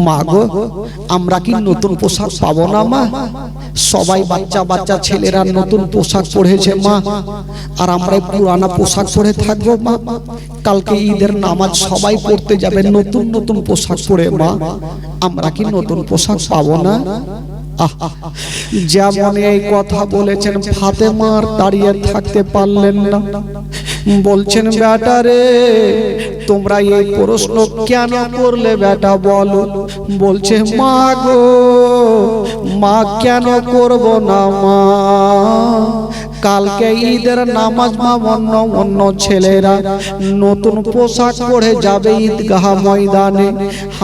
মা গো আমরা কি নতুন পোশাক পাবো না মা? সবাই বাচ্চা বাচ্চা ছেলেরা নতুন পোশাক পরেছে মা, আর আমরা পুরানা পোশাক পরে থাকবো মা। কালকে ঈদের নামাজ সবাই পড়তে যাবে নতুন নতুন পোশাক পরে মা, আমরা কি নতুন পোশাক পাবো না? যেমন এই কথা বলেছেন ফাতেমা আর দাঁড়িয়ে থাকতে পারলেন না, বলছেন বেটা রে তোমরা এই প্রশ্ন কেন করলে বেটা বলো? বলছে মা গো মা কেন করব না মা, কালকে ঈদের নামাজ মা অন্য অন্য ছেলেরা নতুন পোশাক পরে যাবে ঈদগাহ ময়দানে,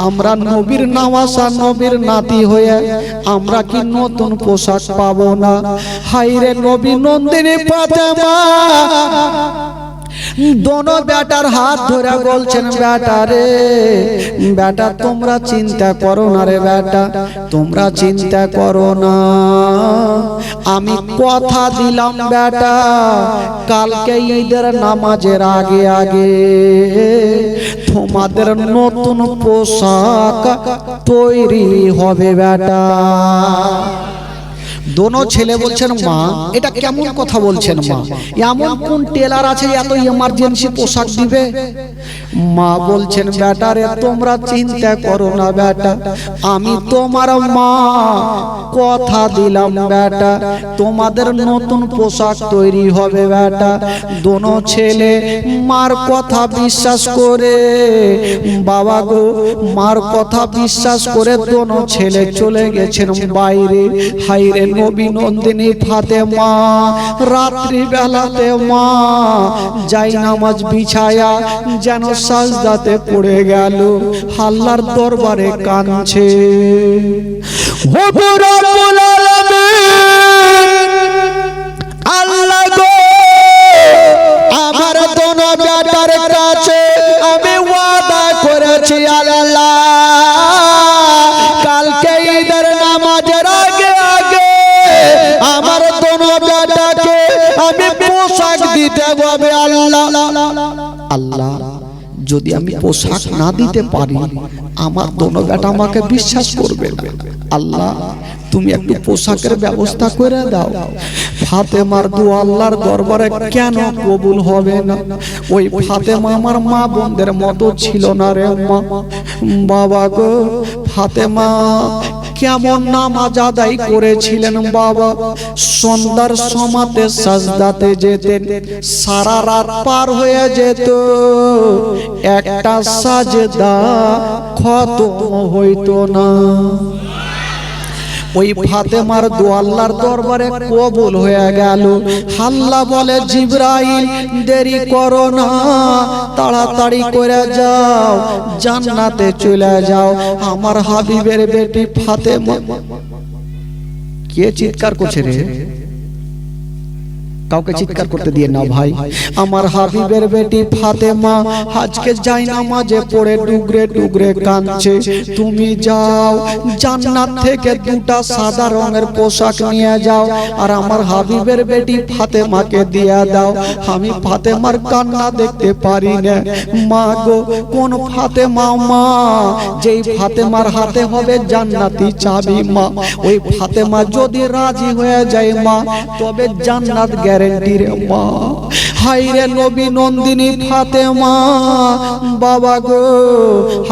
আমরা নবীর নামাজা নবীর নাতি হয়ে আমরা কি নতুন পোশাক পাবো না? হায়রে নবী নন্দিনী ফাতেমা दोनों बेटार हाथ धरे बोलছেন बेटा रे बेटा তোমরা চিন্তা করো না রে बेटा তোমরা চিন্তা করো না, আমি কথা দিলাম बेटा কালকে ঈদের নামাজের আগে আগে তোমাদের নতুন পোশাক তৈরি হবে बेटा। दोनों छेले बोलছেন মা এটা কেমন কথা বলছেন মা, এমন কোন টেলার আছে এত ইমার্জেন্সি পোশাক দিবে? মা বলছেন বেটা রে তোমরা চিন্তা করো না বেটা, আমি তোমার মা কথা দিলাম বেটা তোমাদের নতুন পোশাক তৈরি হবে বেটা। দোনো ছেলে মার কথা বিশ্বাস করে বাবা গো মার কথা বিশ্বাস করে দোনো ছেলে চলে গেছেন বাইরে। হায়রে নবী নন্দিনী ফাতেমা রাত্রি বেলাতে মা যাই নামাজ বিছায়া যেন সাজদাতে পড়ে গেল, আল্লাহর দরবারে কাঁদছে। ও রব্বুল আলামিন আল্লাহ গো আমার দোনো বেটার কাছে আমি ওয়াদা করেছি আল্লাহ কালকে ঈদের নামাজের আগে আগে আমার দোনো বেটাকে আমি পোশাক দিতে হবে আল্লাহ। আল্লাহ যদি আমি পোশাক না দিতে পারি আমার দোনো বেটা আমাকে বিশ্বাস করবে না, আল্লাহ তুমি একটু পোশাকের ব্যবস্থা করে দাও। ফাতেমার দোয়া আল্লাহর দরবারে কেন কবুল হবে না? ওই ফাতেমা আমার মা বোনদের মতো ছিল না রে মা। বাবা গো ফাতেমা কেমন নামাজ আদায় করেছিলেন বাবা, সন্ধ্যার সমাতে সাজদাতে যেতেন, সারা রাত পার হয়ে যেত একটা সাজদা খতম হইতো না। ওই ফাতেমার দোয়া আল্লাহর দরবারে কবুল হয়ে গেল। আল্লাহ বলে জিবরাইল দেরি করো না, তাড়াতাড়ি করে যাও জান্নাতে চলে যাও। আমার হাবিবের বেটি ফাতেমা। কে চিৎকার করছে রে? কাউকে চিৎকার করতে দিয়ে না ভাই। আমার হাবিবের বেটি ফাতেমা আজকে যাই নামাজে পড়ে ডুগরে ডুগরে কাঁদছে। তুমি যাও জান্নাত থেকে দুটা সাদা রঙের পোশাক নিয়ে যাও আর আমার হাবিবের বেটি ফাতেমাকে দিয়ে দাও। আমি ফাতেমার কান্না দেখতে পারি না। মা গো কোন ফাতেমা মা? যেই ফাতেমার হাতে হবে জান্নাতি চাবি মা। ওই ফাতেমা যদি রাজি হয়ে যায় মা তবে জান্নাত গ্যারান্টি রে মা। হায়রে নবী নন্দিনী ফাতেমা বাবা গো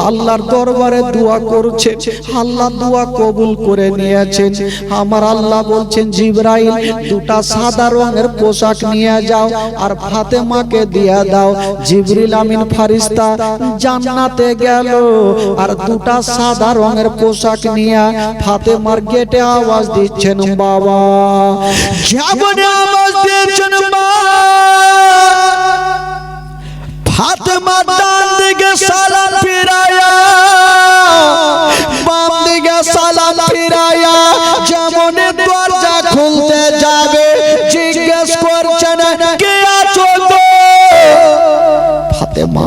আল্লাহর দরবারে দোয়া করছে, আল্লাহ দোয়া কবুল করে নিয়েছেন। আমার আল্লাহ বলছেন জিবরাইল দুটা সাদা রঙের পোশাক নিয়ে যাও আর ফাতেমাকে দিয়ে দাও। জিবরিল আমিন ফেরেশতা জান্নাতে গেল আর দুটা সাদা রঙের পোশাক নিয়ে ফাতেমার গেটে আওয়াজ দিচ্ছেন বাবা। যেমন আওয়াজ দিচ্ছেন মা ফাতেমা ডান দিকে সালাম ফিরায়া বাম দিকে সালাম ফিরায়া যেমন দরজা খুলতে যাবে জিজ্ঞেস করছেন কে আছো গো? ফাতেমা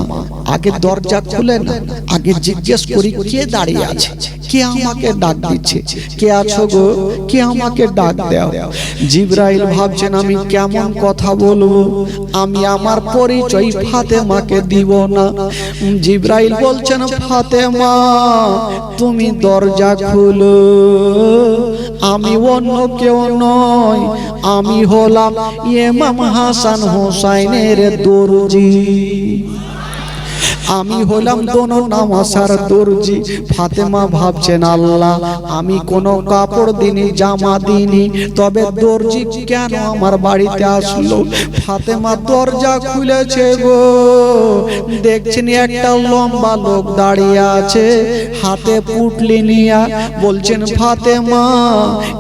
আগে দরজা খুলে না, আগে জিজ্ঞেস করি কে দাঁড়িয়ে আছে, কে আমাকে ডাক দিচ্ছে? কে আছো গো, কে আমাকে ডাক দাও? জিবরাইল ভাবছেন আমি কেমন কথা বলবো, আমি আমার পরিচয় ফাতেমাকে দিব না। জিবরাইল বলছেন ফাতেমা তুমি দরজা খুলো, আমি অন্য কেউ নয়, আমি হলাম ইমাম হাসান হোসাইনের দরজি, আমি হলাম দোনো নামাসার দর্জি। ফাতেমা ভাবছেন আল্লাহ আমি কোনো কাপড় দিনি, জামা দিনি, তবে দর্জি কেন আমার বাড়িতে আসলো? ফাতেমা দরজা খুলেছে গো, দেখছেন একটা লম্বা লোক দাঁড়িয়ে আছে, হাতে পুটলি নিয়ে। বলছেন ফাতেমা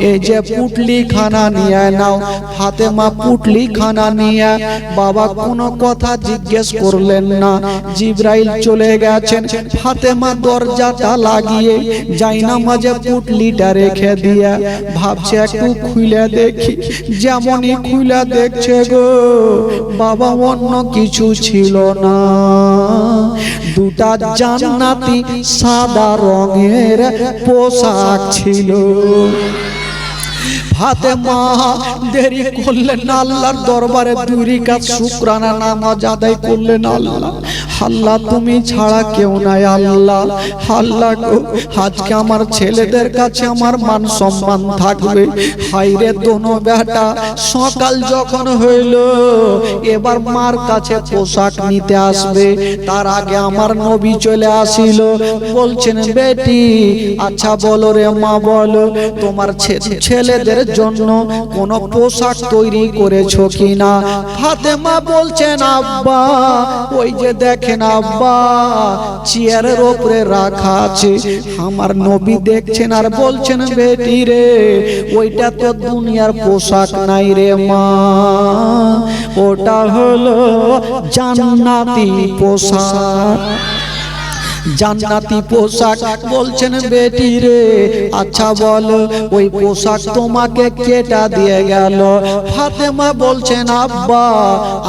এই যে পুটলি খানা নিয়ে নাও। ফাতেমা পুটলি খানা নিয়ে বাবা কোনো কথা জিজ্ঞেস করলেন না। জিবরাইল চলে গেছেন, ফাতেমা দরজাটা লাগিয়ে জায়নামাজে পুটলিটা রেখে দিয়া ভাবছে একটু খুলে দেখি। যেমনই খুলে দেখছে গো বাবা অন্য কিছু ছিল না, দুটা জান্নাতি সাদা রঙের পোশাক ছিল। ফাতেমা দেরি করলেন না, আল্লাহর দরবারে দুই রাকাত শুকরানা নামাজ আদায় করলেন। আল্লাহ আল্লাহ তুমি ছাড়া কেউ নাই, আল্লাহ আল্লাহ গো আজকে আমার ছেলেদের কাছে আমার মান সম্মান থাকবে। হাইরে দোনো বেটা সকাল যখন হইল এবার মার কাছে পোশাক নিতে আসবে, তার আগে আমার নবী চলে আসিল। বলছেন বেটি আচ্ছা বলো রে মা, বলো তোমার ছেলেদের জন্য কোন পোশাক তৈরি করেছো কিনা? ফাতেমা বলছেন আব্বা ওই যে দেখেন আব্বা চেয়ারের উপরে রাখা আছে। আমার নবী দেখছেন আর বলছেন বেটি রে ওইটা তো দুনিয়ার পোশাক নাই রে মা, ওটা হলো জান্নাতি পোশাক, জান্নাতি পোশাক। বলছেন বেটি রে আচ্ছা বলো ওই পোশাক তোমাকে কেটা দিয়ে গেল? ফাতেমা বলছেন আব্বা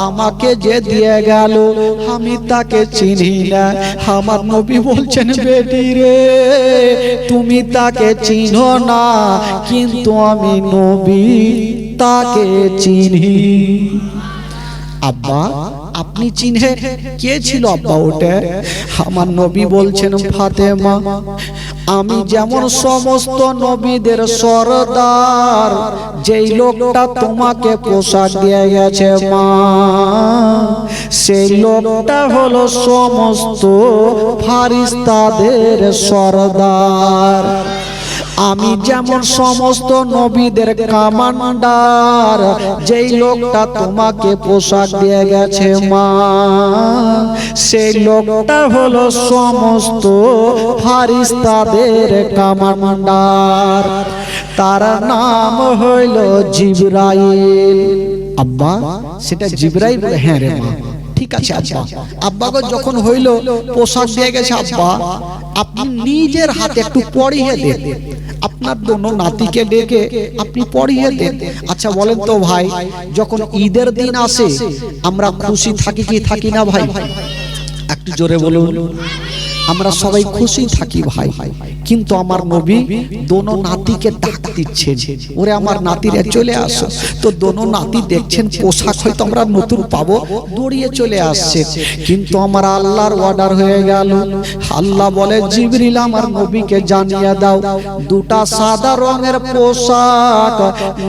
আমাকে যে দিয়ে গেল আমি তাকে চিনি না। আমার নবী বলছেন বেটি রে তুমি তাকে চিনো না, কিন্তু আমি নবী তাকে চিনি। আব্বা আপনি চিনেন কে ছিল আব্বা ওটা? আমার নবী বলছেন ফাতেমা আমি যেমন সমস্ত নবীদের সরদার, যেই লোকটা তোমাকে পোশাক দিয়ে গেছে মা, সেই লোকটা হলো সমস্ত ফারিস্তাদের সরদার। আমি যেমন সমস্ত নবীদের কমান্ডার, যেই লোকটা তোমাকে পোশাক দিয়ে গেছে মা, সেই লোকটা হলো সমস্ত ফারিস্তাদের কমান্ডার, তার নাম হইল জিবরাইল। আব্বা সেটা জিবরাইল? হ্যাঁ রে মা ঠিক আছে আব্বা। আব্বাকে যখন হইল পোশাক দিয়ে গেছে আব্বা আপনি নিজের হাতে একটু পরিয়ে দেন, আপনার দোনো নাতিকে ডেকে আপনি পরিয়ে দেন। আচ্ছা বলেন তো ভাই যখন ঈদের দিন আসে আমরা খুশি থাকি কি থাকি না ভাই? একটু জোরে বলুন। আমরা সবাই খুশি থাকি ভাই, কিন্তু আমার নবী দোনো নাতিকে ডাক দিচ্ছেন ওরে আমার নাতিরা চলে আসো। তো দোনো নাতি দেখছেন পোশাক হয়তো আমরা নতুন পাবো, দৌড়িয়ে চলে আসছে, কিন্তু আমার আল্লাহর অর্ডার হয়ে গেল। আল্লাহ বলে জিবরিল আমার নবীকে জানিয়ে দাও দুটা সাদা রঙের পোশাক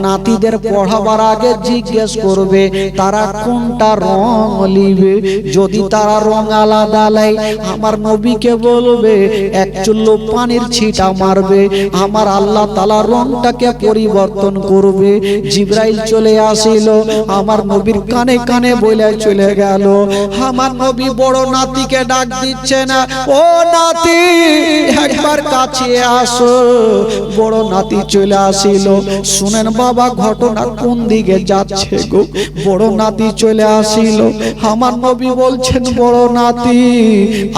নাতিদের পড়াবার আগে জিজ্ঞেস করবে তারা কোনটা রং নিবে। যদি তারা রং আলাদা লাই আমার নবীকে বলবে এক চুল্লু পানির ছিটা মারবে, আমার আল্লাহ তাআলা রংটাকে পরিবর্তন করবে। জিবরাইল চলে আসিল, আমার নবীর কানে কানে বলে চলে গেল। আমার নবী বড় নাতিকে ডাক দিচ্ছে না, ও নাতি একবার কাছে আসো। বড় নাতি চলে আসিল। শুনেন বাবা ঘটনা কোন দিকে যাচ্ছে গো। বড় নাতি চলে আসিল, আমার নবী বলছেন বড় নাতি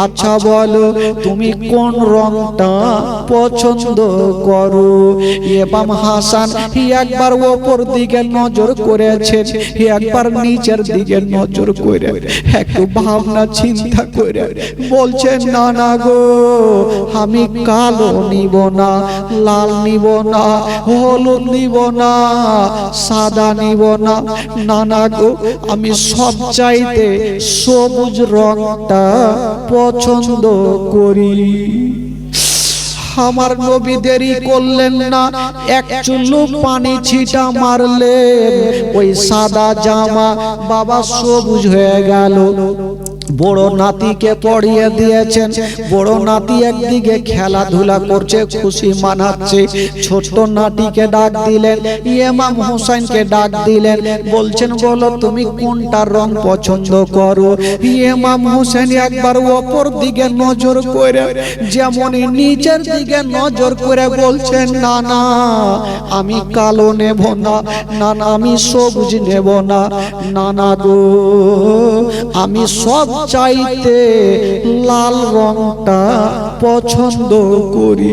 আচ্ছা বলো তুমি কোন রংটা পছন্দ করো? ইমাম হাসান একবার উপর দিকে নজর করেছেন, একবার নিচের দিকে নজর করে একটু ভাবনা চিন্তা করে বলছেন না না গো আমি কালো নিব না, লাল নিব না, হলুদ নিব না, সাদা নিব না, নানা গো আমি সব চাইতে সবুজ রংটা পছন্দ করি। আমার নবী দেরি করলেন না, এক চুল্লু পানি ছিটা মারলেন, ওই সাদা জামা বাবা সবুজ হয়ে গেল। বড় নাতিকে পড়িয়ে দিয়েছেন, বড় নাতি একদিকে খেলাধুলা করছে, খুশি মানাচ্ছে। ছোট্ট নাতিকে ডাক দিলেন, ইমাম হোসেনকে ডাক দিলেন, বলছেন বলো তুমি কোনটা রং পছন্দ করো। ইমাম হোসেন একবার অপর দিকে নজর করে, যেমন নিচের দিকে নজর করে বলছেন, না না আমি কালো নেব না, না না আমি সবুজ নেব না, না না গো আমি সব চাইতে লাল রংটা পছন্দ করি।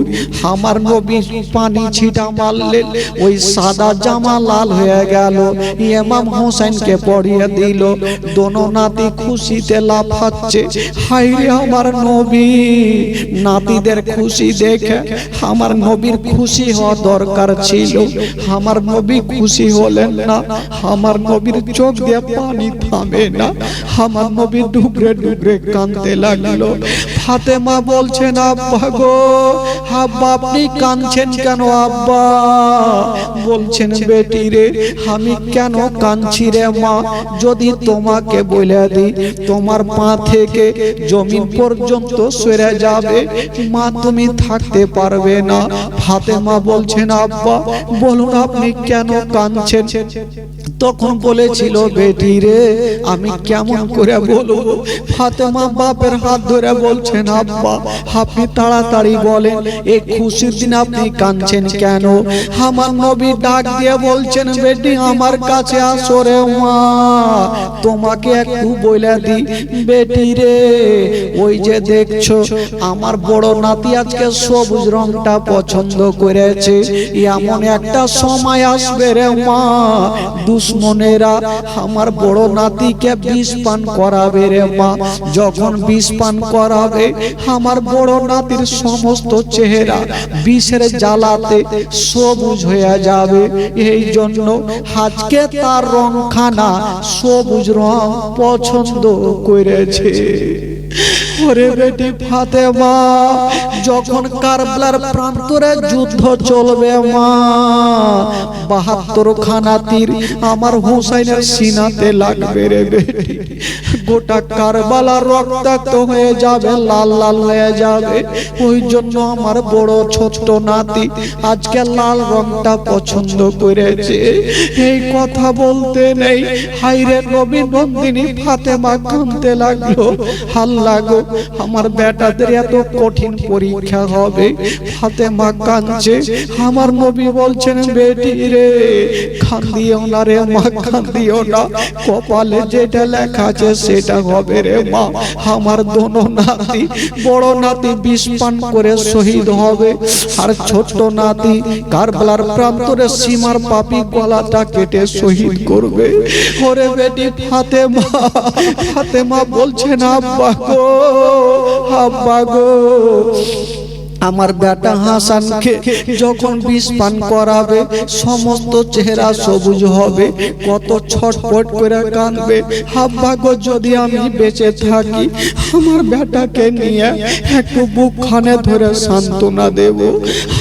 আমার নবী পানি ছিটা মারলেন, ওই সাদা জামা লাল হয়ে গেল। ইমাম হোসেনকে পড়িয়ে দিল, দোনো নাতি খুশিতে লাফাচ্ছে। হায় রে আমার নবী, নাতিদের খুশি দেখে আমার নবীর খুশি হওয়া দরকার ছিল, আমার নবী খুশি হলেন না। আমার নবীর চোখ দিয়ে পানি থামে না, আমার নবী ডুবরে ডুবরে কাঁদতে লাগলো। ফাতেমা বলছেন, আব্বা গো আব্বা আপনি কাঁদছেন কেন আব্বা? বলছেন, বেটি রে আমি কেন কাঁদছি রে মা, যদি তোমাকে বলে দিই তোমার পা থেকে জমিন পর্যন্ত সরে যাবে মা, তুমি থাকতে পারবে না। ফাতেমা বলছেন, আব্বা বলুন আপনি কেন কাঁদছেন? তখন বলেছিল, বেটি রে আমি কেমন করে বলবো। ফাতেমা বাপের হাত ধরে বলছেন, আব্বা আপনি তাড়াতাড়ি বলেন এই খুশির দিন আপনি কাঁদছেন কেন? আমার নবী ডাক দিয়ে বলছেন, বেটি আমার কাছে আসো রে মা, তোমাকে একটু বলে দি বেটি রে, ওই যে দেখছো আমার বড় নাতি আজকে সবুজ রংটা পছন্দ করেছে, এমন একটা সময় আসবে রে মা দুশ্মনেরা আমার বড় নাতিকে বিষ পান করাবে রে মা। যখন বিষ পান করাবে আমার বড় নাতির সমস্ত চেহারা বিষের জ্বালাতে সবুজ হয়ে যাবে। এই জন্য আজকে তার রংখানা সবুজ রং পছন্দ করেছে। ওরে বেটি ফাতেমা, যখন কারবালার প্রান্তরে যুদ্ধ চলবে মা, ৭২ খানা তীর আমার হুসাইনের সিনাতে লাগবে রে বেটি, গোটা কারবালা রক্তাক্ত হয়ে যাবে, লাল লাল হয়ে যাবে। ওই জন্য আমার বড় ছোট্ট নাতি আজকে লাল রংটা পছন্দ করেছে। এই কথা বলতে নেই হায়রে নবী নন্দিনী ফাতেমা কাঁদতে লাগলো, আল্লাহ গো আমার বেটাদের এত কঠিন পরীক্ষা হবে। ফাতেমা কাঁদছে, আমার নবী বলছেন, বেটি রে কাঁদিও না রে মা, কাঁদিও না, কপালে যেটা লেখা আছে সেটা হবে রে মা। আমার দোনো নাতি, বড় নাতি বিষ পান করে শহীদ হবে, আর ছোট্ট নাতি কারবালার প্রান্তরে সীমার পাপী গলাটা কেটে শহীদ করবে। ওরে বেটি ফাতেমা, ফাতেমা বলছেন, আব্বা গো আব্বা গো আমার বেটা হাসানকে যখন বিষ পান করাবে সমস্ত চেহারা সবুজ হবে, কত ছটফট করে কাঁদবে। আব্বা গো যদি আমি বেঁচে থাকি আমার বেটাকে নিয়ে একটু বুকখানে ধরে সান্ত্বনা দেব।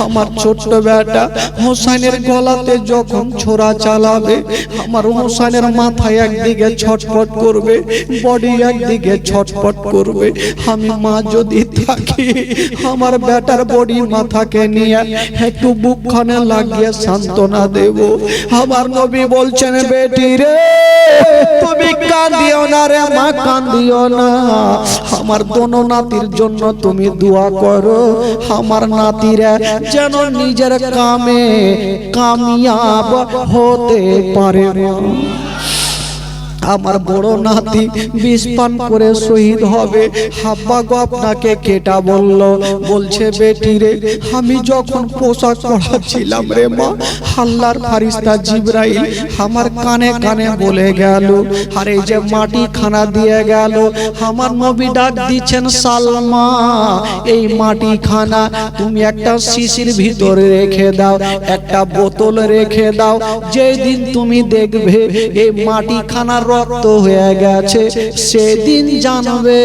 আমার ছোট্ট বেটা হোসেনের গলাতে যখন ছোরা চালাবে আমার হোসেনের মাথায় একদিকে ছটফট করবে, বডি একদিকে ছটফট করবে। আমি মা যদি থাকি আমার বেটার বডি মাথাকে নিয়ে একটু বুকখানে লাগিয়ে সান্ত্বনা দেব। আমার নবী বলছেন, বেটি রে তুমি কাঁদিও না রে মা, কাঁদিও না, আমার দোনো নাতির জন্য তুমি দোয়া করো, আমার নাতিরা যেন নিজের কামে কামিয়াব হতে পারে। আমার বড় নাতি বিষ পান করে শহীদ হবে। হাব্বা গো আপনাকে কেটা বলল? বলছে বেটি রে, আমি যখন পোশাক পরাচ্ছিলাম রে মা, আল্লাহর ফারিস্তা জিবরাইল আমার কানে কানে বলে গেল, আর এই যে মাটি খানা দিয়ে গেল, আমার নবী ডাক দিচ্ছেন সালমা, এই মাটি খানা তুমি একটা শিশির ভিতরে রেখে দাও, একটা বোতল রেখে দাও, যেদিন তুমি দেখবে এই মাটি খানা রক্ত হয়ে গেছে, সেদিন জানবে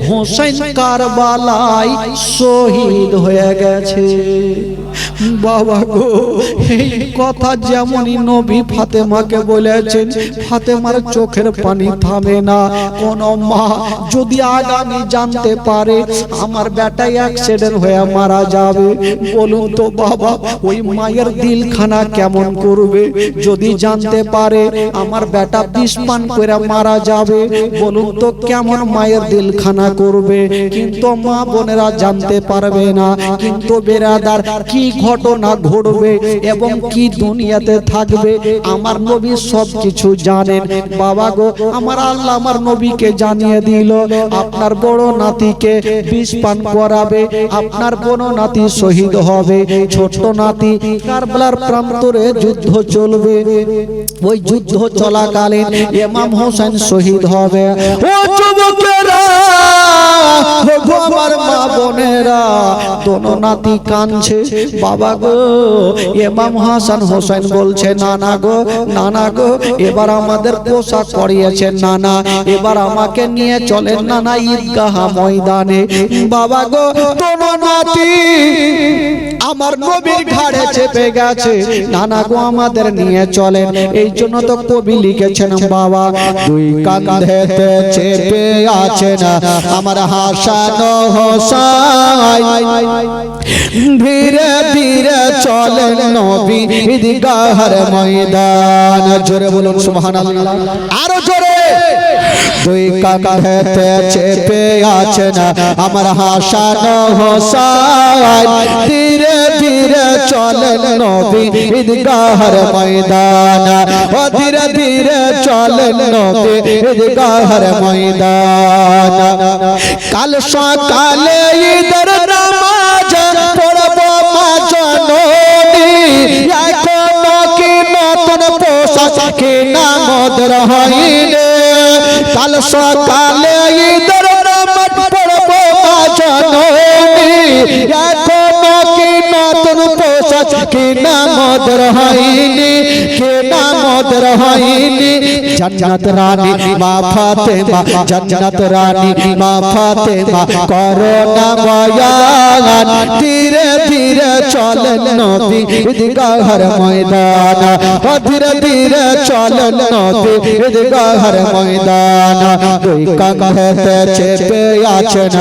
হোসেন কারবালায় শহীদ হয়ে গেছে। বাবা গো, এই কথা যেমনই নবী ফাতেমাকে বলেছেন, ফাতেমার চোখের পানি থামে না। কোন মা যদি আগামী জানতে পারে আমার বেটাই অ্যাক্সিডেন্ট হয়ে মারা যাবে, বলুন তো বাবা ওই মায়ের দিলখানা কেমন করবে? যদি জানতে পারে আমার বেটা বিষ পান করে মারা যাবে, বলুন তো কেমন মায়ের দিলখানা করবে? কিন্তু মা বোনেরা জানতে পারবে না। কিন্তু বেরাদার, কি ঘটনা ঘটবে এবং কি দুনিয়াতে থাকবে আমার নবী সব কিছু জানেন। বাবা গো, আমার আল্লাহ আমার নবীকে জানিয়ে দিল আপনার বড় নাতিকে বিষ পান করাবে, আপনার বড় নাতি শহীদ হবে। ছোট নাতি কারবালার প্রান্তরে যুদ্ধ চলবে, ওই যুদ্ধ চলাকালীন ইমাম হোসেন শহীদ হবে। ও যুবকেরা, ও আমার মা বোনেরা, দোনো নাতি কাঁদছে। বাবা গো, ইমাম হাসান হোসেন বলছে নানা গো, নানা গো, এবার আমাদের পোশাক করিয়েছেন নানা, এবার আমাকে নিয়ে চলেন নানা ঈদগাহ ময়দানে। বাবা গো, দোনো নাতি আমার নবীর ঘাড়ে চেপে গেছে, নানা গো আমাদের নিয়ে চলেন। এই জন্য তো কবি লিখেছেন বাবা, দুই কাঁধেতে চেপে আছেন আমার হাসান হোসেন, ধীরে ধীরে চলেন নবী ঈদগাহের ময়দান। জোরে বলুন সুবহানাল্লাহ, আরো জোরে। দুই কাঁধেতে চেপে আছেন আমার হাসান হোসেন, ধীরে ধীরে চলেন নবী ঈদগাহের ময়দান, ও ধীরে ধীরে চলেন নবী ঈদগাহের ময়দান। কাল সকালে ঈদের নামাজ পড়ব মা জননী, এখনো কি নতুন পোশাক কেনা মদের হইলে। কাল সকালে ঈদের নামাজ পড়ব মা জননী, এখনো কি নতুন পোশাক কেনা মদের হইনি, কেনা মদের হইনি। জান্নাত রানী মা ফাতেমা, জান্নাত রানী মা ফাতেমা করোনা বয়ান, ধীরে ধীরে চলেন নবী ঈদগাহের ময়দান, ধীরে ধীরে চলেন নবী ঈদগাহের ময়দান। দুই কাঁধেতে চেপে আছেন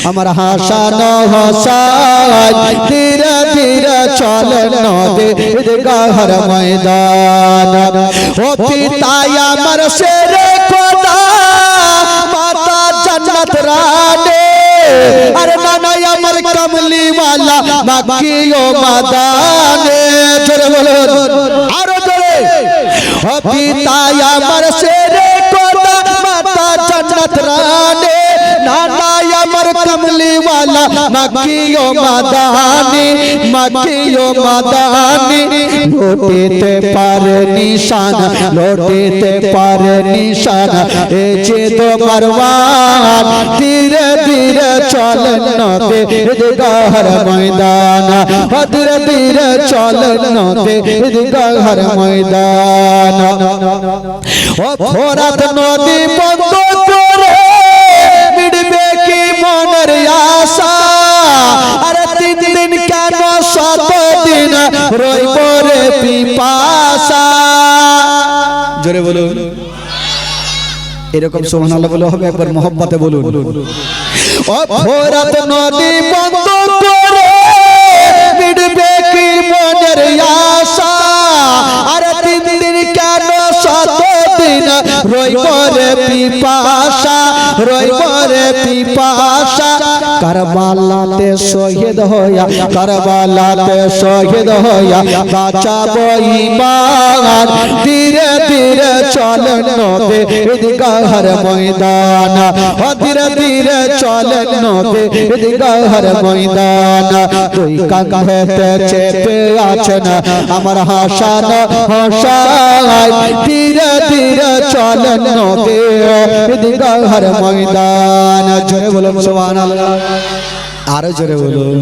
আমার হাসান হোসেন, ধীরে ধীরে চলেন নবী ঈদগাহের ময়দান। ও পিতাই আমার শেরে খোদা, মাতা জান্নাত রানী, আরে নানাই আমার কামলি ওয়ালা মাক্কি ও মাদানে। জোরে বলুন, আরো জোরে। ও পিতাই আমার শেরে খোদা, মাতা জান্নাত রানী, নানাই আমার কামলি ওয়ালা মাক্কি ও মাদানি, মাক্কি ও মাদানি। লুটিতে পারে নিশান, লুটিতে পারে নিশান, এ যে তো মারওয়ান, ধীরে ধীরে চলেন নবী ঈদগাহের ময়দান, ধীরে ধীরে চলেন নবী ঈদগাহের ময়দান। ও ফোরাত নদী বন্ধ করে মিটবে কি মনের আশা, আরে তিন দিন কেন শত দিন রইব রে পিপাসা। জোরে বলুন, এরকম সুবহানাল্লাহ বলে হবে, একবার মোহব্বতে বলুন। ও ফোরাত নদী বন্ধ করে মিটবে কি মনের আশা, আরে তিন দিন কেন শত দিন রইব রে পিপাসা, রইব রে পিপাসা। কারবালাতে শহীদ হইয়া কারবালাতে শহীদ হইয়া বাঁচাবো ঈমান ধীরে ধীরে চলেন নবী ঈদগাহের ময়দান ধীরে ধীরে চলেন নবী ঈদগাহের ময়দান দুই কাঁধেতে চেপে আছেন আমার হাসান হোসাইন ধীরে ধীরে চলেন নবী ঈদগাহের ময়দান জোরে বলুন সুবহানাল্লাহ আরো জোরে বলুন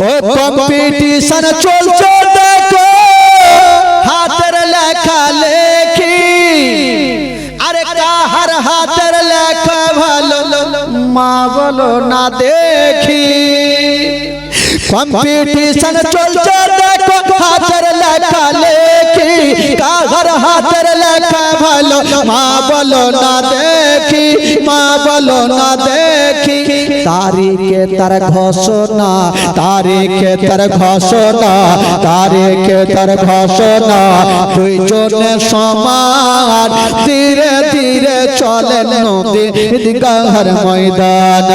ও কম্পিটিশন চলছে দেখো হাতের লেখা লেখি আরে কাহার হাতের লেখা ভালো মা বলো না দেখি কম্পিটিশন চলছে দেখো হাতের লেখা লেখি কাহার হাতের লেখা ভালো মা বলো না দেখি মা বলো না দেখি তারিখে তার ঘোষণা তারিখে তার ঘোষণা তারিখে তার ঘোষণা দুইজনে সমান ধীরে ধীরে চলেন নবী ঈদগাহের ময়দান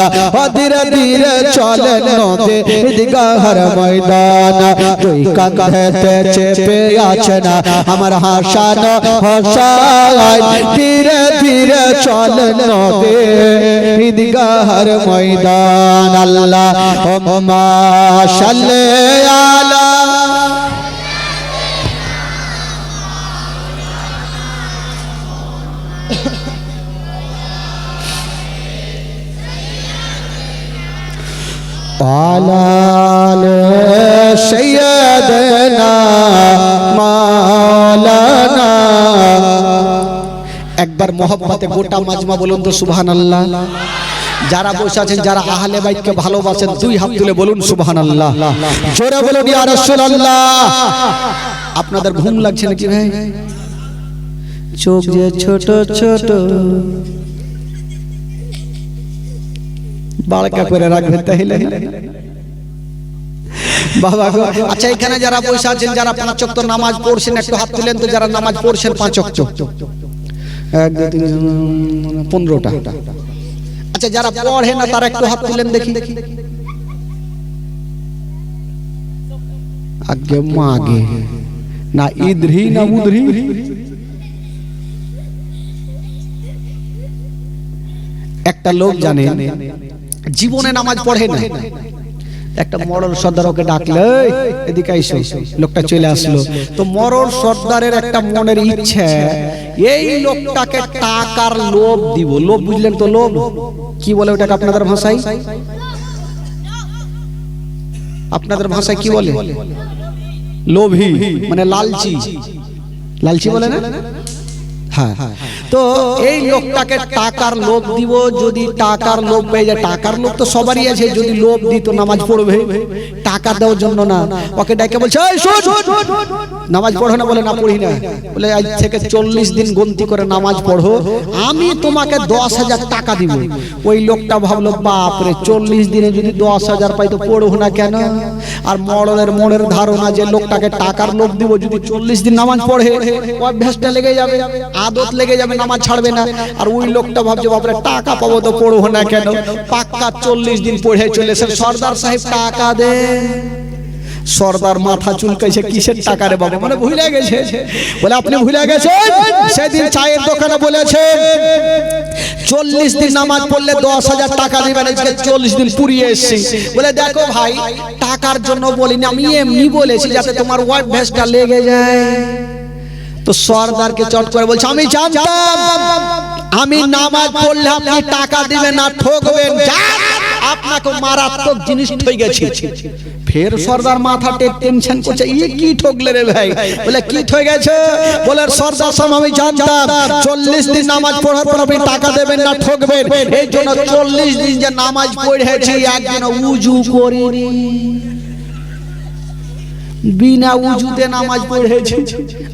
ধীরে ধীরে চলেন নবী ঈদগাহের ময়দান দুই কাঁধেতে চেপে আছেন আমার হাসান হোসাইন ধীরে ধীরে চলেন নবী ঈদগাহের ময়দান আল্লাহুম্মা সাল্লি আলা আলা সাইয়্যিদিনা মাওলানা একবার মহব্বতে গোটা মাজমা বলুন তো সুবহানাল্লাহ যারা বসে আছেন যারা আহলে বাইতকে ভালোবাসেন দুই হাত তুলে বলুন সুবহানাল্লাহ জোরে বলুন ইয়া রাসূলুল্লাহ আপনাদের ঘুম লাগছে নাকি ভাই চোখ যে ছোট ছোট বালকা করে রাখবে তাইলে বাবা গো আচ্ছা এখানে যারা বসে আছেন যারা পাঁচ ওয়াক্ত নামাজ পড়ছেন একটু হাত তুলেন তো যারা নামাজ পড়ছেন পাঁচ ওয়াক্ত 1 2 3 15টা আচ্ছা যারা পড়ে না তারা একটু হাত তুলেন দেখি আগে মাগে না ইধরি না উধরি একটা লোক জানে জীবনে নামাজ পড়ে না একটা মরল সর্দার ওকে ডাকলে এদিকে আইসো লোকটা চলে আসলো তো মরল সর্দারের একটা মনের ইচ্ছা এই লোকটাকে টাকার লোভ দিব লোভ বুঝলেন তো লোভ কি বলে ওটাকে আপনাদের ভাষায় আপনাদের ভাষায় কি বলে লোভী মানে লালচি লালচি বলে না হ্যাঁ তো এই লোকটাকে টাকার লোভ দিব যদি টাকার লোভ পেয়ে যায় টাকার লোভ তো সবারই আছে যদি লোভ দিত নামাজ পড়বে টাকা দেওয়ার জন্য না ওকে ডেকে বলছে এই শোন নামাজ পড়ো না বলে না পড়ি না বলে আজ থেকে 40 দিন গন্তি করে নামাজ পড়ো আমি তোমাকে 10,000 টাকা দিব ওই লোকটা ভাবলো বাপ রে 40 দিনে যদি 10,000 পাই তো পড়বো না কেন আর মনের ধারণা যে লোকটাকে টাকার লোভ দিব যদি 40 দিন নামাজ পড়ে অভ্যাসটা লেগে যাবে আদত লেগে যাবে নামাজ ছাড়বে না আর ওই লোকটা ভাবছে বাপরে টাকা পাবো তো পড়বো না কেন পাক্কা 40 দিন পড়ে চলেছে সর্দার সাহেব টাকা দে সর্দার মাথা চুলকাইছে কিসের টাকা রে বাবা মানে ভুলে গেছে বলে আপনি ভুলে গেছেন সেদিন চায়ের দোকানে বলেছেন 40 দিন নামাজ পড়লে 10,000 টাকা দিবেন আজকে 40 দিন পুরিয়ে এসেছি বলে দেখো ভাই টাকার জন্য বলিনি আমি এমনি বলেছি যাতে তোমার অভ্যাসটা লেগে যায় তো সর্দারকে চট করে বলছে আমি জানতাম আমি নামাজ পড়লে আপনি টাকা দিবেন না ঠকবেন আপনাকে মারাত্মক জিনিস হয়ে গেছে ফের সর্দার মাথাতে টেনশন করছে এই কি ঠকলে রে ভাই বলে কি হয়ে গেছে বলে সর্দার সাহেব আমি জানতাম 40 দিন নামাজ পড়ার পর আপনি টাকা দেবেন না ঠকবেন এই জন্য 40 দিন যে নামাজ পড়েছি একদিন ওযু করিনি বিনা উজুতে নামাজ পড়েছি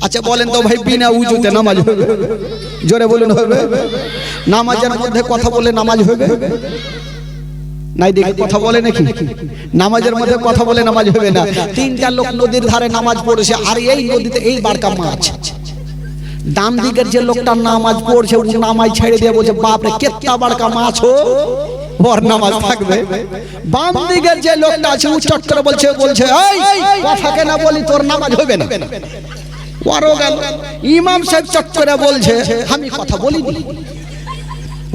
আচ্ছা বলেন তো ভাই বিনা উজুতে নামাজ হবে জোরে বলুন হবে নামাজের মধ্যে কথা বলে নামাজ হবে নাই দেখি কথা বলে নাকি নামাজের মধ্যে কথা বলে নামাজ হবে না তিনটা লোক নদীর ধারে নামাজ পড়েছে আর এই নদীতে এই বারকা মাছ ডান দিকের যে লোকটা নামাজ পড়ছে ও নামাজ ছেড়ে দিয়ে বলছে বাপ রে কেত্তা বারকা মাছ হো ওর নামাজ থাকবে। বাম দিকের যে লোকটা আছে ও চট করে বলছে এই কথাকে না বলি তোর নামাজ হবে না। ওরও গেল। ইমাম সাহেব চট করে বলছে আমি কথা বলিনি,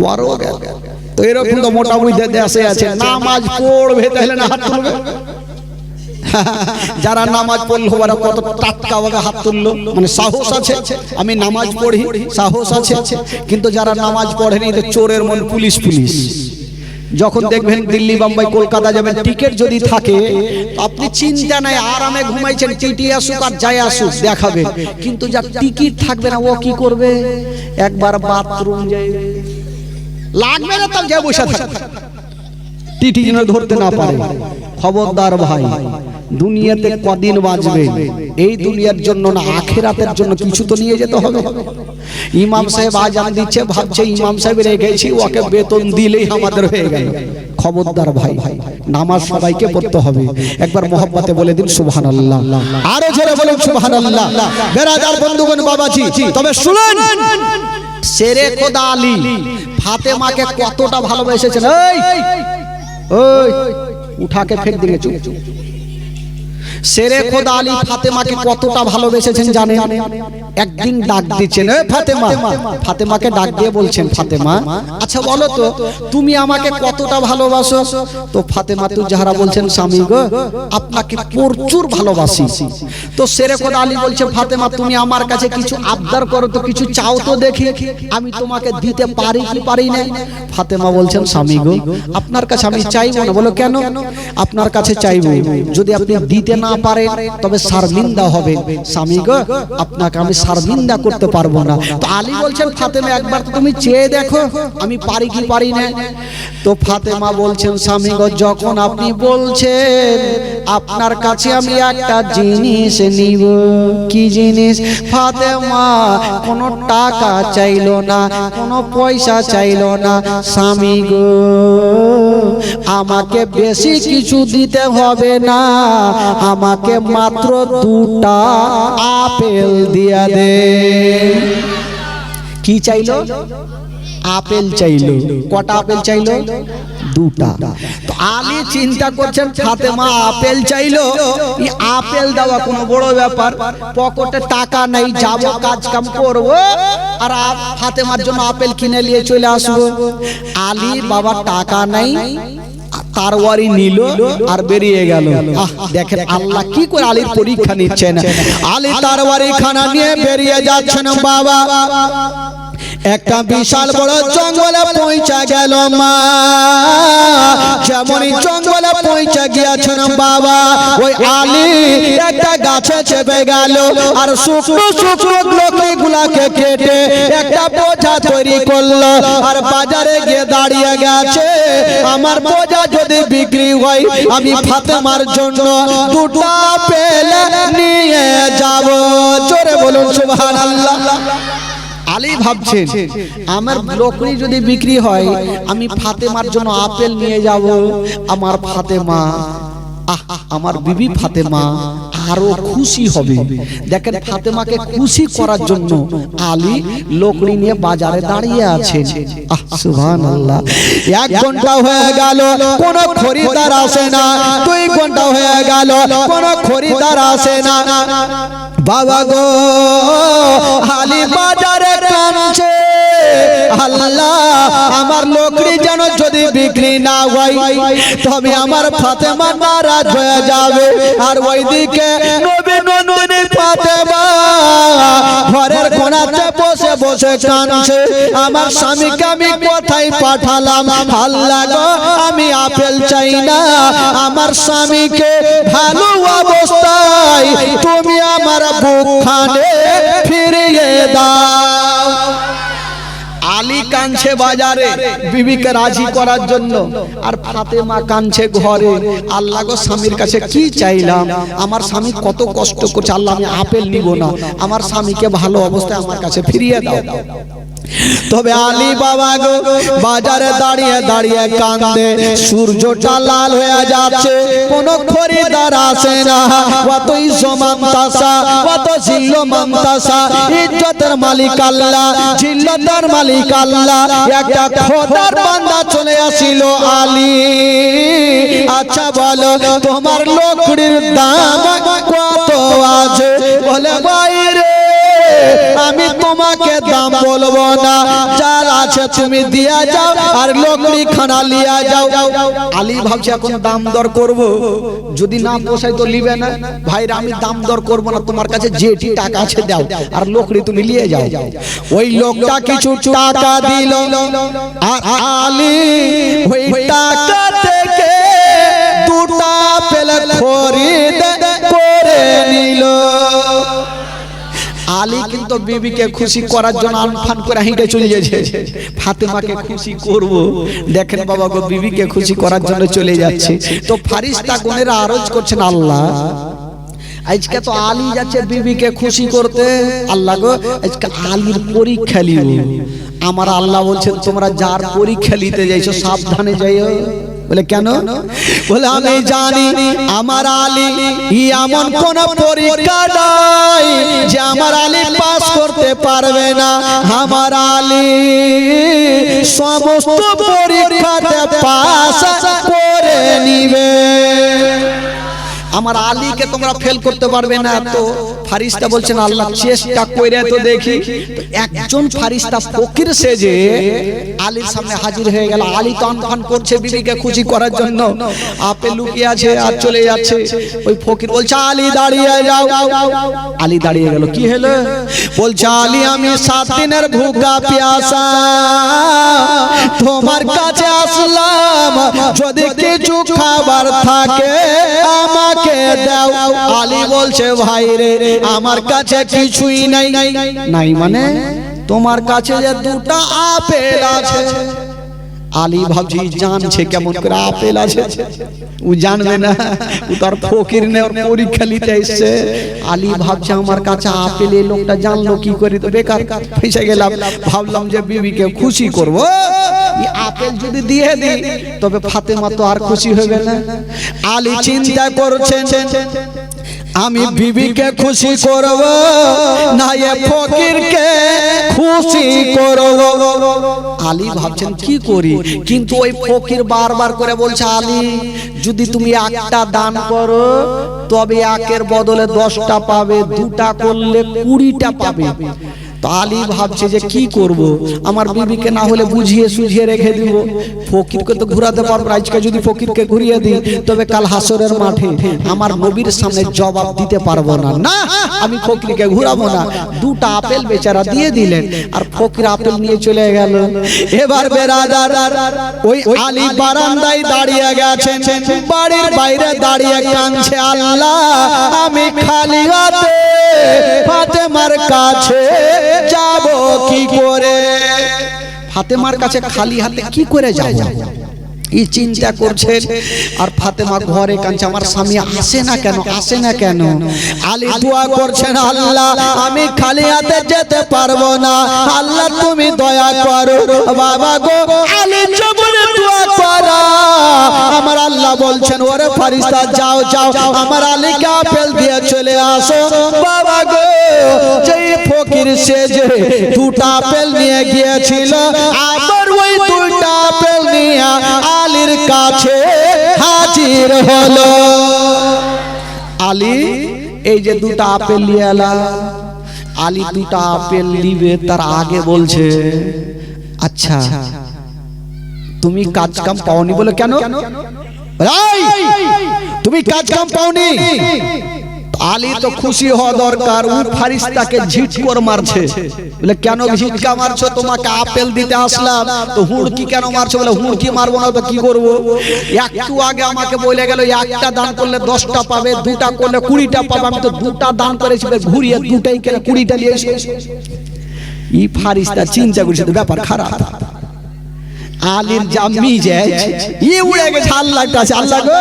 ওরও গেল। তো এরকম তো মোটামুটি দেশে আছে, নামাজ পড়বে তাহলে না হাত তুলবে। যারা নামাজ পড়লো ওরা কত টাটকা ভাবে হাত তুললো, মানে সাহস আছে আমি নামাজ পড়ি, সাহস আছে। কিন্তু যারা নামাজ পড়েনি তো চোরের মন পুলিশ পুলিশ। যখন দেখবেন দিল্লি বোম্বাই কলকাতা যাবেন, টিকিট যদি থাকে আপনি চিন্তা নাই, আরামে ঘুমাইছেন, টিটি আসুক আর যাই আসুক দেখাবে। কিন্তু যার টিকিট থাকবে না ও কি করবে, একবার বাথরুম যাইবে, লাগবে না তার যা বসে থাকবে, টিটি যেন ধরতে না পারে। খবরদার ভাই, দুনিয়াতে কদিন বাঁচবে, এই দুনিয়ার জন্য না আখিরাতের জন্য কিছু তো নিয়ে যেতে হবে। ইমাম সাহেব আজান দিচ্ছে, ভাবছে ইমাম সাহেব রেখেছি, ওকে বেতন দিলেই আমাদের হয়ে গেল। খবরদার ভাই, নামাজ সবাইকে পড়তে হবে। একবার মোহাব্বতে বলে দিন সুবহানাল্লাহ, আরো জোরে বলুন সুবহানাল্লাহ। বেরাদার বন্ধুগণ বাবাজি, তবে শুনুন, শেরে খোদা আলী ফাতেমাকে কতটা ভালোবেসেছেন। ওই উঠাকে ফেক দিয়ে চুপ। শেরে খোদা আলী ফাতেমাকে কতটা ভালোবেসেছেন জানেন? একদিন ডাক দিচ্ছেন, এ ফাতেমা, ফাতেমাকে ডাক দিয়ে বলছেন, ফাতেমা আচ্ছা বলো তো তুমি আমাকে কতটা ভালোবাসো? তো ফাতেমা তু যাহারা বলছেন, স্বামী গো আপনাকে প্রচুর ভালোবাসি। তো শেরে খোদা আলী বলছে, ফাতেমা তুমি আমার কাছে কিছু আবদার করো তো, কিছু চাও তো দেখি, আমি তোমাকে দিতে পারি কি পারি না? ফাতেমা বলছেন, স্বামী গো আপনার কাছে আমি চাইবো না। বলো কেন? আপনার কাছে চাইবো, যদি আপনি দিতে না পারেন তবে শর্মিন্দা হবে। স্বামী গো আপনাকে আমি শর্মিন্দা করতে পারবো না। তো আলী বলছেন, ফাতেমা একবার তুমি চেয়ে দেখো আমি পারি কি পারি না। তো ফাতেমা বলছেন, স্বামী গো যখন আপনি বলছেন আপনার কাছে আমি একটা জিনিস নিব। কি জিনিস? ফাতেমা কোনো টাকা চাইলো না, কোনো পয়সা চাইলো না। স্বামী গো আমাকে বেশি কিছু দিতে হবে না, আমাকে মাত্র 2টা আপেল দিয়া দে। কি চাইলো? আপেল চাইলো। কটা আপেল চাইলো? 2টা। তো আলী চিন্তা করছেন ফাতেমা আপেল চাইলো, এই আপেল দেওয়া কোনো বড় ব্যাপার? পকেটে টাকা নাই, যাবো কাজ কাম করবো আর ফাতেমার জন্য আপেল কিনে নিয়ে চলে আসবো। আলী বাবা টাকা নাই, তারওয়ারি নিল আর বেরিয়ে গেল। দেখেন আল্লাহ কি করে আলীর পরীক্ষা নিচ্ছেন। আলী তারওয়ারি খানা নিয়ে বেরিয়ে যাচ্ছেন বাবা। একটা বিশাল বড় জঙ্গলে পৌঁছা গেল মা। যেমনই জঙ্গলে পৌঁছে গিয়েছেন বাবা, ওই আলী একটা গাছে চেপে গেল আর শুকনো শুকনো লকড়িগুলাকে কেটে একটা বোঝা তৈরি করলো আর বাজারে গিয়ে দাঁড়িয়ে গেছে, আমার বোঝা যদি বিক্রি হয় আমি ফাতেমার জন্য 2টা আপেল নিয়ে যাব। জোরে বলুন সুবহানাল্লাহ। আলী ভাবছেন আমার লকড়ি যদি বিক্রি হয় আমি ফাতেমার জন্য আপেল নিয়ে যাব। আমার ফাতেমা, আমার বিবি ফাতেমা আরো খুশি হবে। দেখেন ফাতেমাকে খুশি করার জন্য আলী লকড়ি নিয়ে বাজারে দাঁড়িয়ে আছেন। সুবহানাল্লাহ। 1 ঘন্টা হয়ে গেল কোনো খরিদার আসে না, 2 ঘন্টা হয়ে গেল কোনো খরিদার আসে না। বাবা গো আলী বাজারে কাঁদছে, আল্লাহ আমার লকড়ি যেন যদি বিক্রি না হয় তবে আমার ফাতেমা নারাজ হয়ে যাবে। আর ওইদিকে নবী নন্দিনী ফাতেমা ঘরের কোণাতে বসে বসে কাঁদছে, আমার স্বামীকে আমি কোথায় পাঠালাম? আল্লাহ গো আমি আপেল চাই না, আমার স্বামীকে ভালো অবস্থায় তুমি আমার বুকখানে ফিরিয়ে দাও। আলী কাঁদছে বাজারে বিবিকে রাজি করার জন্য, আর ফাতেমা কাঁদছে ঘরে। আল্লাহ গো স্বামীর কাছে কি চাইলাম, আমার স্বামী কত কষ্ট করছে, আল্লাহ আমি আপেল নিব না, আমার স্বামীকে ভালো অবস্থায় আমার কাছে ফিরিয়ে দাও। তবে আলী বাবা গো বাজারে দাঁড়িয়ে দাঁড়িয়ে কান্দে, সূর্যটা লাল হয়ে যাচ্ছে, কোন খরিদার আসে না। কতই সমান্তাসা, কত জিল্ল মান্তাসা, ইজ্জতের মালিক আল্লাহ, জিল্লতের মালিক আল্লাহ। একটা খোদার বান্দা চলে আসিল আলী। আচ্ছা বলো তোমার লোকড়ির দাম কত আছে? বলে বাইরে আমি তোমাকে দাম বলবো না, যার আছে তুমি দিয়া যাও আর লোকড়ি খানা লিয়া যাও। আলী ভাবছে এখন দাম দর করব, যদি না পোষায় তো লিবে না। ভাইরা আমি দাম দর করব না, তোমার কাছে যেটি টাকা আছে দাও আর লোকড়ি তুমি লিয়ে যাও। ওই লোকটা কিছু টাকা দিল আর আলী ওই টাকা থেকে দুটা পেলে খরিদ করে নিল। আলী কিন্তু বিবিকে খুশি করার জন্য আনফান করে হেঁটে চলে যাচ্ছে, ফাতেমাকে খুশি করব। দেখেন বাবা গো, বিবিকে খুশি করার জন্য চলে যাচ্ছে। তো ফারিস্তা গণেরা আরজ করছেন, আল্লাহ আজকে তো আলী যাচ্ছে বিবিকে খুশি করতে, আল্লাহ গো আজকে আলীর পরীক্ষা লিও। আমার আল্লাহ বলছেন তোমরা যার পরীক্ষা নিতে যাইছো সাবধানে যাইও। বলে কেন? বলে আমি জানি আমার আলী এমন কোন পরীক্ষা নাই যে আমার আলী পাস করতে পারবে না। আমার আলী সমস্ত পরীক্ষাতে পাস করে নিবে। আমার আলীকে তোমরা ফেল করতে পারবে না। তো ফারিস্তা বলছেন আল্লাহ চেষ্টা কইরা তো দেখি। তো একজন ফারিস্তা ফকির সেজে আলীর সামনে হাজির হয়ে গেল। আলী তো আনফান করছে বিবিকে খুশি করার জন্য, আপেল লুকিয়ে আছে আর চলে যাচ্ছে। ওই ফকির বলছে আলী দাঁড়িয়ে যাও। আলী দাঁড়িয়ে গেল। কি হলো? বলছে আলী আমি 7 দিনের ভুকা পিয়াসা তোমার কাছে আসলাম, যদি কিছু খাবার থাকে আমাকে দাও। আলী বলছে ভাই রে আমার কাছে কিছুই নাই। নাই মানে তোমার কাছে যে দুটা আপেল আছে। আলী ভাবছি জানছে কেমন করে আপেল আছে, ও জানবে না, ও তার ফকির নে পরীক্ষা নিতে এসছে। আলী ভাবছে আমার কাছে আপেল, এই লোকটা জানলো কি করে, তো বেকার ফেসে গেলাম। ভাবলাম যে বিবিকে খুশি করব, এই আপেল যদি দিয়ে দিই তবে ফাতেমা তো আর খুশি হবে না। আলী চিন্তা করছেন আমি বিবিকে খুশি করব না এ ফকিরকে খুশি করব। আলী ভাবছেন কি করি, কিন্তু ওই ফকির বারবার করে বলছে আলী যদি তুমি একটা দান করো তবে একের বদলে 10টা পাবে, 2টা করলে 20টা পাবে। তো আলী ভাবছে যে কি করব, আমার বিবিকে না হলে বুঝিয়ে সুঝিয়ে রেখে দিব। ফকিরকে তো ঘুরাতে পারবো, আজকে যদি ফকিরকে ঘুরিয়ে দিই তবে কাল হাসরের মাঠে আমার নবীর সামনে জবাব দিতে পারবো না। না আমি ফকিরকে ঘুরাবো না। 2টা আপেল বেচারা দিয়ে দিলেন আর ফকির আপেল নিয়ে চলে গেল। এবার বেরাদার ওই আলী বারান্দায় দাঁড়িয়ে গেছেন, বাড়ির বাইরে দাঁড়িয়ে কাঁদছে আল্লাহ আমি খালি হাতে ফাতেমার কাছে যাব কি করে। ফাতেমার কাছে খালি হাতে কি করে যাব, এই চিন্তা করছেন। আর ফাতেমা ঘরে কাঁদছে আমার স্বামী আসে না কেন, আসে না কেন। আলী দোয়া করছেন আল্লাহ আমি খালি হাতে যেতে পারবো না, আল্লাহ তুমি দয়া করো। বাবা গো আলী জবরে দোয়া করা। আমার আল্লাহ বলছেন ওরে ফারিস্তা যাও যাও আমার আলীকে আপেল দিয়ে চলে আসো। বাবা গো যেই ফকির সেজে 2টা আপেল নিয়ে গিয়েছিল, আবার ওই 2টা আপেল নিয়ে আলীর কাছে হাজির হলো। আলী এই যে 2টা আপেল নিয়ে এলা। আলী 2টা আপেল নিবে তার আগে বলছে আচ্ছা তুমি কাজ কাম পাওনি। বলে কেন? তুমি কাজ কাম পাওনি। আলী তো খুশি হওয়া দরকার, ও ফারিস্তাকে ঝিটকর মারছে। বলে কেন ঝিটকা মারছো, তোমাকে আপেল দিতে আসলাম তো হুড়কি কেন মারছো? বলে হুড়কি মারবো না তো কি করবো, একটু আগে আমাকে বলে গেল একটা দান করলে 10টা পাবে, 2টা করলে 20টা পাবে। আমি তো 2টা দান করেছি, ঘুরিয়ে 2টাই কেন 20টা নিয়ে এসে। ই ফারিস্তা চিন্তা করছে তো ব্যাপার খারাপ। আলীর জাম্মি যে উড়ে গেছে। আল্লাহটা আছে, আল্লাহ গো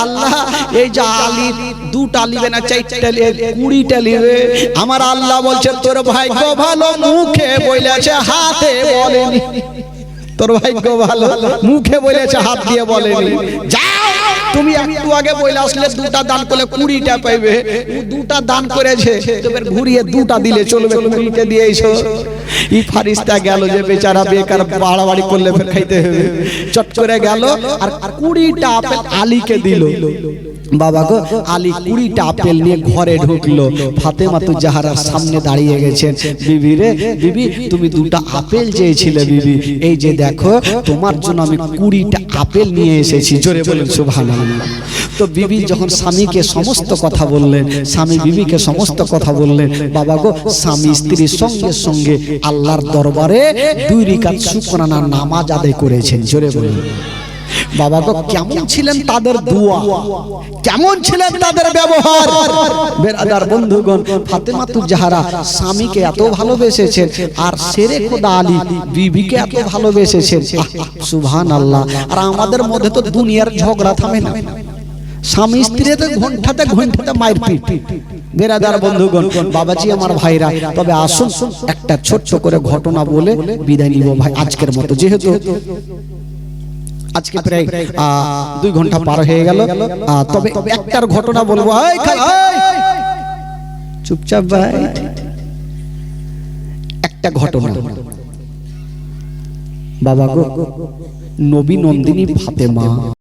আল্লাহ, এই যে আলী দুটা লিবে না চারটা লিবে 20টা লিবে, আমার আল্লাহ বলছে তোর ভাগ্য ভালো মুখে বলেছে হাতে বলেনি। তোর ভাগ্য ভালো মুখে বলেছে হাত দিয়ে বলেনি। যাও তুমি একটু আগে বলে আসলে দুটা দান করলে 20টা পাইবে, দুটা দান করেছে তোদের ঘুরিয়ে দুটা দিলে চলবে, 20টা দিয়েছো। এই ফারিস্তা গেল যে বেচারা বেকার বাড়াবাড়ি করলে ফের খাইতে হবে, চট করে গেল আর 20টা আপেল আলীকে দিল। বাবা গো আলী 20টা আপেল নিয়ে ঘরে ঢুকলো। ফাতেমা তো জাহরার সামনে দাঁড়িয়ে গেছেন। বিবি রে বিবি, তুমি দুটা আপেল চেয়েছিলে বিবি, এই যে দেখো তোমার জন্য আমি 20টা আপেল নিয়ে এসেছি। জোরে বলেন সুবহানাল্লাহ। তো বিবি যখন স্বামীকে সমস্ত কথা বললেন, স্বামী বিবিকে সমস্ত কথা বললেন, বাবা গো স্বামী স্ত্রীর সঙ্গে সঙ্গে আল্লাহর দরবারে 2 রাকাত শুকরানা নামাজ আদায় করেছেন। জোরে বলেন বাবা গো কেমন ছিলেন তাদের দোয়া, কেমন ছিলেন তাদের ব্যবহার। বেরাদার বন্ধুগণ, ফাতেমা তু জাহরা স্বামীকে এত ভালোবেসেছেন আর শেরে খোদা আলী বিবিকে এত ভালোবেসেছেন। সুবহানাল্লাহ। আর আমাদের মধ্যে তো দুনিয়ার ঝগড়া থামে না, স্বামী স্ত্রীতে ঘন্টাতে ঘন্টাতে মারপিট। বেরাদার বন্ধুগণ, বাবাজি আমার ভাইরা, তবে আসুন একটা ছোট্ট করে ঘটনা বলে বিদায় নিব ভাই আজকের মতো। যেহেতু আজকে প্রায় 2 ঘন্টা পার হয়ে গেল, তবে একটার ঘটনা বলবো। চুপচাপ ভাই, একটা ঘটনা। বাবা গো নবী নন্দিনী ফাতেমা